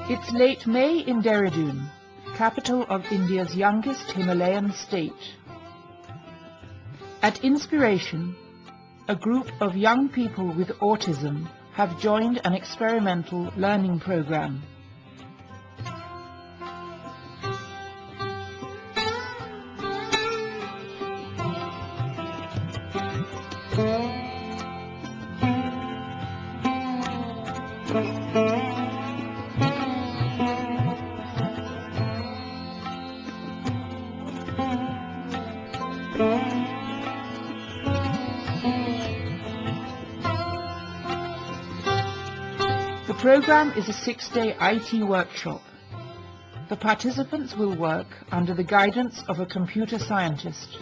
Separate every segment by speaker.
Speaker 1: It's late May in Dehradun, capital of India's youngest Himalayan state. At Inspiration, a group of young people with autism have joined an experimental learning program. The program is a 6-day IT workshop. The participants will work under the guidance of a computer scientist.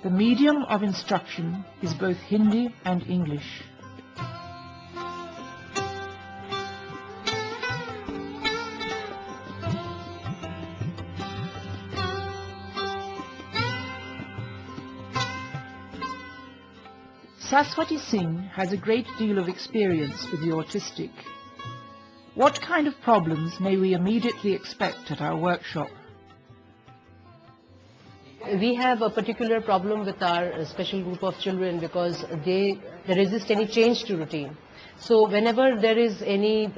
Speaker 1: The medium of instruction is both Hindi and English. Saswati Singh has a great deal of experience with the autistic. What kind of problems may we immediately expect at our workshop?
Speaker 2: We have a particular problem with our special group of children because they resist any change to routine. So whenever there is any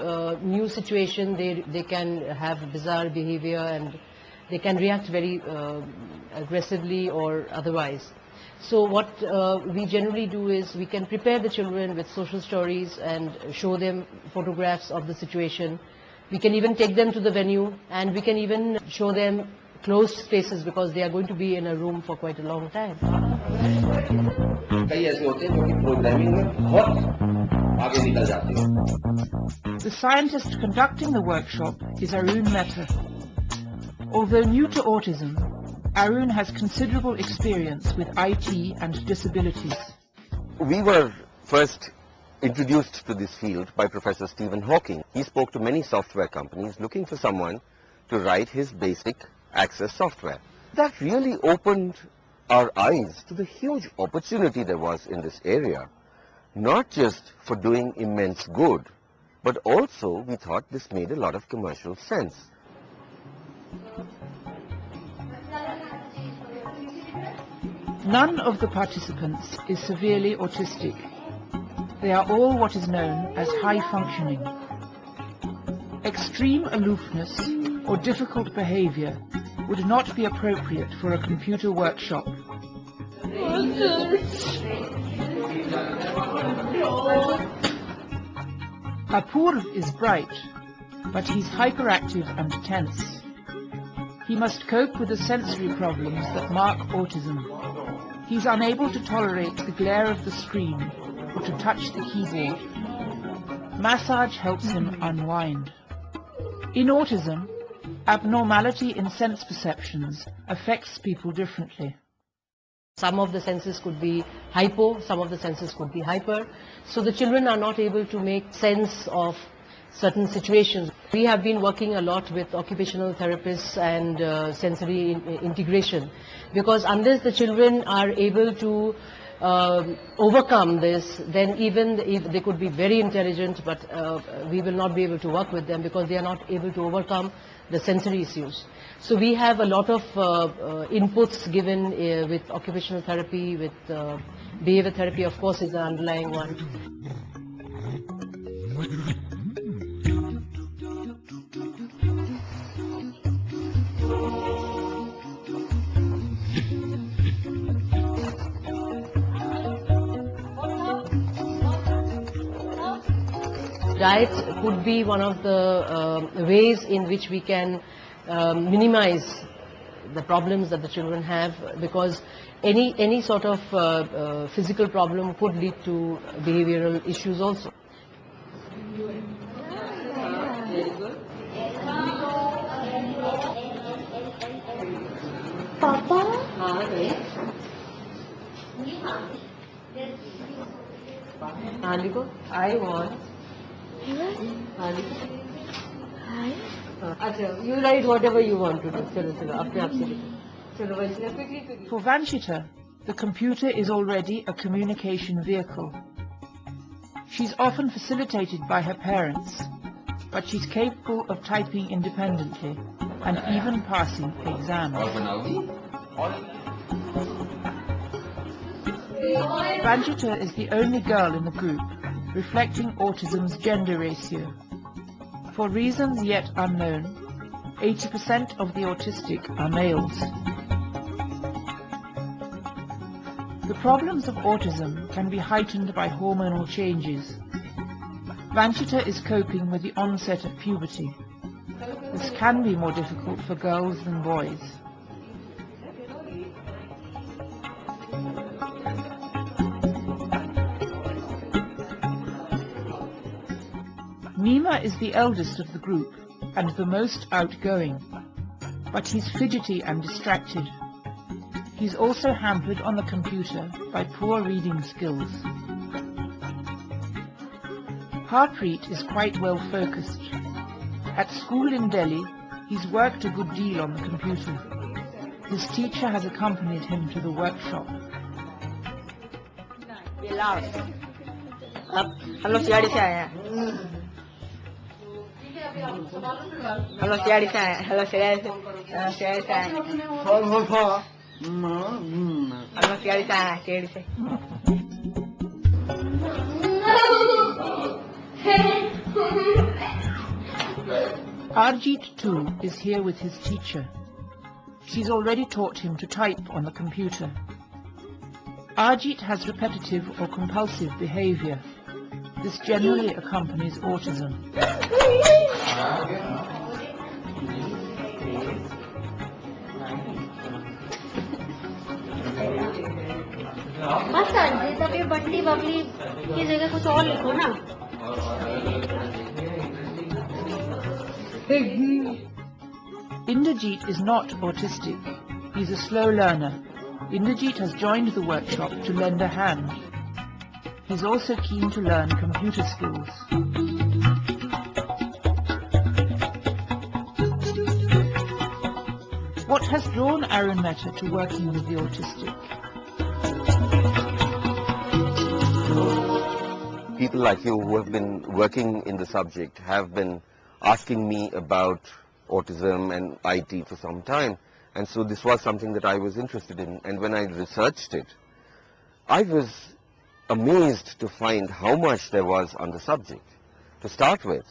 Speaker 2: new situation, they can have bizarre behavior and they can react very aggressively or otherwise. So what we generally do is we can prepare the children with social stories and show them photographs of the situation. We can even take them to the venue and we can even show them closed spaces because they are going to be in a room for quite a long time.
Speaker 1: The scientist conducting the workshop is Arun Mehta. Although new to autism, Arun has considerable experience with IT and disabilities.
Speaker 3: We were first introduced to this field by Professor Stephen Hawking. He spoke to many software companies looking for someone to write his basic access software. That really opened our eyes to the huge opportunity there was in this area, not just for doing immense good, but also we thought this made a lot of commercial sense.
Speaker 1: None of the participants is severely autistic. They are all what is known as high functioning. Extreme aloofness or difficult behavior would not be appropriate for a computer workshop. Apurv is bright, but he's hyperactive and tense. He must cope with the sensory problems that mark autism. He's unable to tolerate the glare of the screen or to touch the keyboard. Massage helps him unwind. In autism, abnormality in sense perceptions affects people differently.
Speaker 2: Some of the senses could be hypo, some of the senses could be hyper. So the children are not able to make sense of certain situations. We have been working a lot with occupational therapists and sensory integration, because unless the children are able to overcome this, then even if they could be very intelligent, but we will not be able to work with them because they are not able to overcome the sensory issues. So we have a lot of inputs given with occupational therapy, with behavior therapy, of course, is the underlying one. Diet could be one of the ways in which we can minimize the problems that the children have, because any sort of physical problem could lead to behavioral issues also. Very good.
Speaker 4: Papa?
Speaker 2: Right. Lico, I want. You write whatever you want to do. Quickly.
Speaker 1: For Vanchita, the computer is already a communication vehicle. She's often facilitated by her parents, but she's capable of typing independently and even passing exams. Vanchita is the only girl in the group, reflecting autism's gender ratio. For reasons yet unknown, 80% of the autistic are males. The problems of autism can be heightened by hormonal changes. Vanchita is coping with the onset of puberty. This can be more difficult for girls than boys. Nima is the eldest of the group and the most outgoing, but he's fidgety and distracted. He's also hampered on the computer by poor reading skills. Harpreet is quite well focused. At school in Delhi, he's worked a good deal on the computer. His teacher has accompanied him to the workshop. Arjit too is here with his teacher. She's already taught him to type on the computer. Arjit has repetitive or compulsive behavior. This generally accompanies autism.
Speaker 4: बस ये तब ये बंडी बबली की जगह कुछ और लिखो ना.
Speaker 1: Indrajit is not autistic. He's a slow learner. Indrajit has joined the workshop to lend a hand. He's also keen to learn computer skills. What has drawn Arun Mehta to working with the autistic?
Speaker 3: People like you who have been working in the subject have been asking me about autism and IT for some time, and so this was something that I was interested in, and when I researched it, I was amazed to find how much there was on the subject. To start with,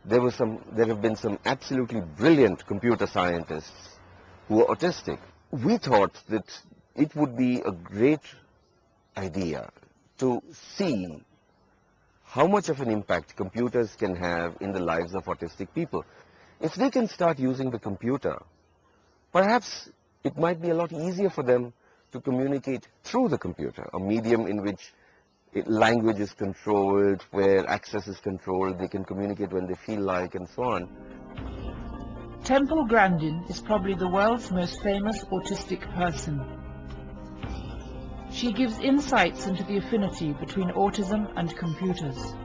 Speaker 3: there have been some absolutely brilliant computer scientists who are autistic. We thought that it would be a great idea to see how much of an impact computers can have in the lives of autistic people. If they can start using the computer, perhaps it might be a lot easier for them to communicate through the computer, a medium in which language is controlled, where access is controlled, they can communicate when they feel like, and so on.
Speaker 1: Temple Grandin is probably the world's most famous autistic person. She gives insights into the affinity between autism and computers.